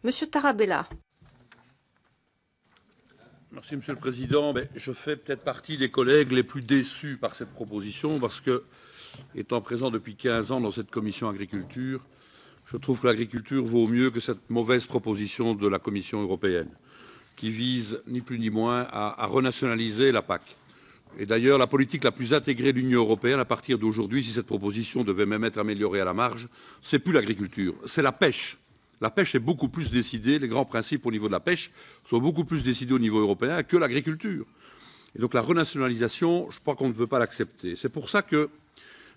Monsieur Tarabella. Merci, Monsieur le Président. Mais je fais peut-être partie des collègues les plus déçus par cette proposition parce que, étant présent depuis 15 ans dans cette commission agriculture, je trouve que l'agriculture vaut mieux que cette mauvaise proposition de la Commission européenne, qui vise ni plus ni moins à renationaliser la PAC. Et d'ailleurs, la politique la plus intégrée de l'Union européenne, à partir d'aujourd'hui, si cette proposition devait même être améliorée à la marge, c'est plus l'agriculture, c'est la pêche. La pêche est beaucoup plus décidée, les grands principes au niveau de la pêche sont beaucoup plus décidés au niveau européen que l'agriculture. Et donc la renationalisation, je crois qu'on ne peut pas l'accepter. C'est pour ça que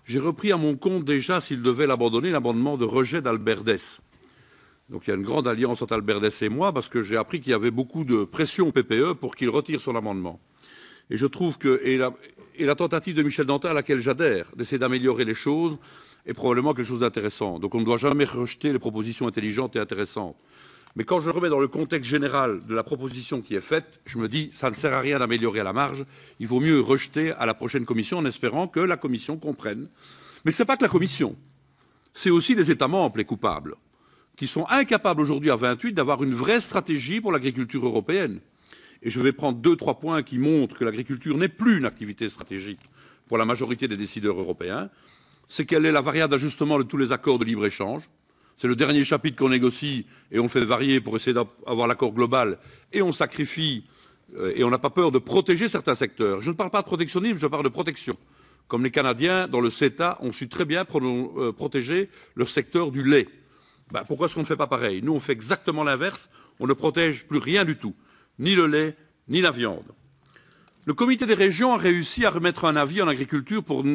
j'ai repris à mon compte déjà, s'il devait l'abandonner, l'amendement de rejet d'Albert Dess. Donc il y a une grande alliance entre Albert Dess et moi, parce que j'ai appris qu'il y avait beaucoup de pression au PPE pour qu'il retire son amendement. Et je trouve que la tentative de Michel Dantin, à laquelle j'adhère, d'essayer d'améliorer les choses, est probablement quelque chose d'intéressant. Donc on ne doit jamais rejeter les propositions intelligentes et intéressantes. Mais quand je remets dans le contexte général de la proposition qui est faite, je me dis ça ne sert à rien d'améliorer à la marge, il vaut mieux rejeter à la prochaine commission en espérant que la commission comprenne. Mais ce n'est pas que la commission, c'est aussi les États membres les coupables, qui sont incapables aujourd'hui à 28 d'avoir une vraie stratégie pour l'agriculture européenne. Et je vais prendre 2-3 points qui montrent que l'agriculture n'est plus une activité stratégique pour la majorité des décideurs européens. C'est qu'elle est la variable d'ajustement de tous les accords de libre-échange. C'est le dernier chapitre qu'on négocie et on fait varier pour essayer d'avoir l'accord global et on sacrifie et on n'a pas peur de protéger certains secteurs. Je ne parle pas de protectionnisme, je parle de protection. Comme les Canadiens, dans le CETA, ont su très bien protéger leur secteur du lait. Pourquoi est-ce qu'on ne fait pas pareil? Nous, on fait exactement l'inverse. On ne protège plus rien du tout, ni le lait, ni la viande. Le comité des régions a réussi à remettre un avis en agriculture pour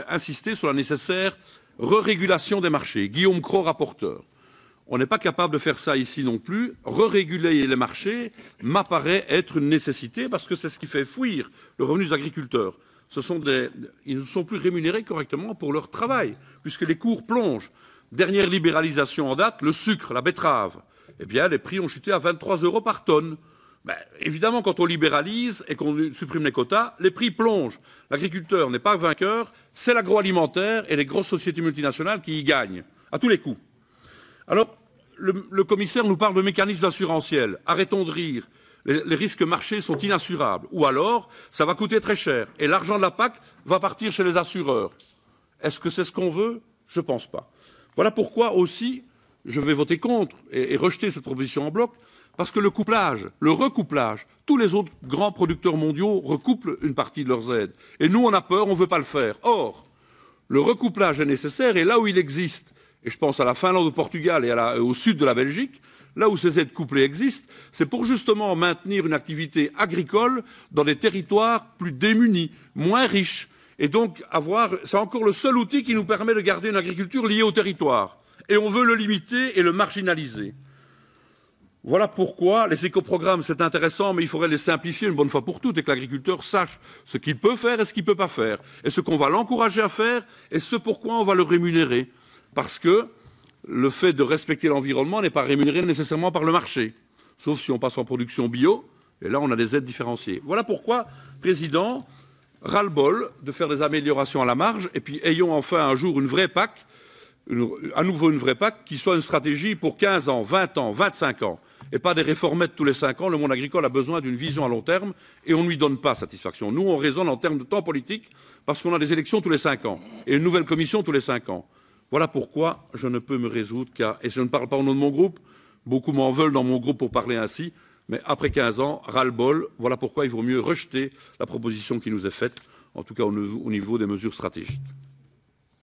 insister sur la nécessaire re-régulation des marchés. Guillaume Cros, rapporteur. On n'est pas capable de faire ça ici non plus. Re-réguler les marchés m'apparaît être une nécessité parce que c'est ce qui fait fuir le revenu des agriculteurs. Ils ne sont plus rémunérés correctement pour leur travail, puisque les cours plongent. Dernière libéralisation en date, le sucre, la betterave. Eh bien, les prix ont chuté à 23 € par tonne. Évidemment, quand on libéralise et qu'on supprime les quotas, les prix plongent. L'agriculteur n'est pas vainqueur, c'est l'agroalimentaire et les grosses sociétés multinationales qui y gagnent, à tous les coups. Alors, le commissaire nous parle de mécanismes assurantiels. Arrêtons de rire. Les risques marchés sont inassurables. Ou alors, ça va coûter très cher. Et l'argent de la PAC va partir chez les assureurs. Est-ce que c'est ce qu'on veut? Je ne pense pas. Voilà pourquoi aussi, je vais voter contre et rejeter cette proposition en bloc. Parce que le couplage, le recouplage, tous les autres grands producteurs mondiaux recouplent une partie de leurs aides. Et nous, on a peur, on ne veut pas le faire. Or, le recouplage est nécessaire et là où il existe, et je pense à la Finlande, au Portugal et au sud de la Belgique, là où ces aides couplées existent, c'est pour justement maintenir une activité agricole dans des territoires plus démunis, moins riches. Et donc, c'est encore le seul outil qui nous permet de garder une agriculture liée au territoire. Et on veut le limiter et le marginaliser. Voilà pourquoi les écoprogrammes, c'est intéressant, mais il faudrait les simplifier une bonne fois pour toutes et que l'agriculteur sache ce qu'il peut faire et ce qu'il ne peut pas faire, et ce qu'on va l'encourager à faire et ce pourquoi on va le rémunérer. Parce que le fait de respecter l'environnement n'est pas rémunéré nécessairement par le marché, sauf si on passe en production bio, et là on a des aides différenciées. Voilà pourquoi, Président, ras-le-bol de faire des améliorations à la marge, et puis ayons enfin un jour une vraie PAC, à nouveau une vraie PAC, qui soit une stratégie pour 15 ans, 20 ans, 25 ans. Et pas des réformettes tous les 5 ans. Le monde agricole a besoin d'une vision à long terme et on ne lui donne pas satisfaction. Nous, on raisonne en termes de temps politique parce qu'on a des élections tous les 5 ans et une nouvelle commission tous les 5 ans. Voilà pourquoi je ne peux me résoudre qu'à, et je ne parle pas au nom de mon groupe, beaucoup m'en veulent dans mon groupe pour parler ainsi, mais après 15 ans, ras-le-bol, voilà pourquoi il vaut mieux rejeter la proposition qui nous est faite, en tout cas au niveau des mesures stratégiques.